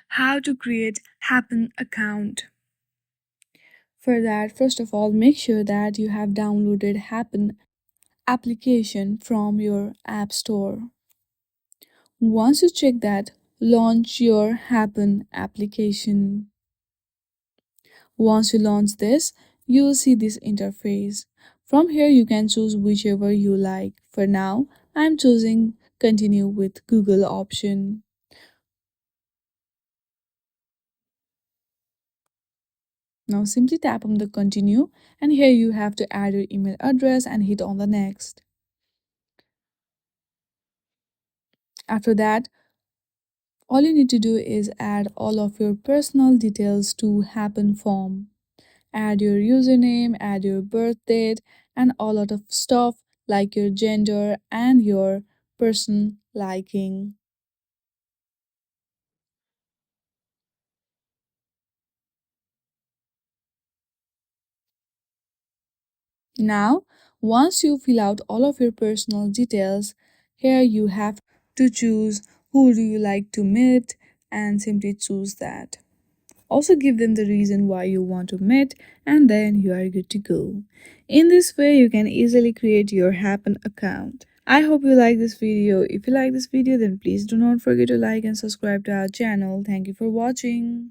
How to create Happn account. For that, first of all, make sure that you have downloaded Happn application from your app store. Once you check that, launch your Happn application. Once you launch this, you will see this interface. From here, you can choose whichever you like. For now, I'm choosing continue with Google option. Now simply tap on the continue, and here you have to add your email address and hit on the next. After that, all you need to do is add all of your personal details to Happn form. Add your username, add your birth date, and a lot of stuff like your gender and your person liking. Now, once you fill out all of your personal details, here you have to choose who do you like to meet and simply choose that. Also give them the reason why you want to meet and then you are good to go. In this way, you can easily create your Happn account. I hope you like this video. If you like this video, then please do not forget to like and subscribe to our channel. Thank you for watching.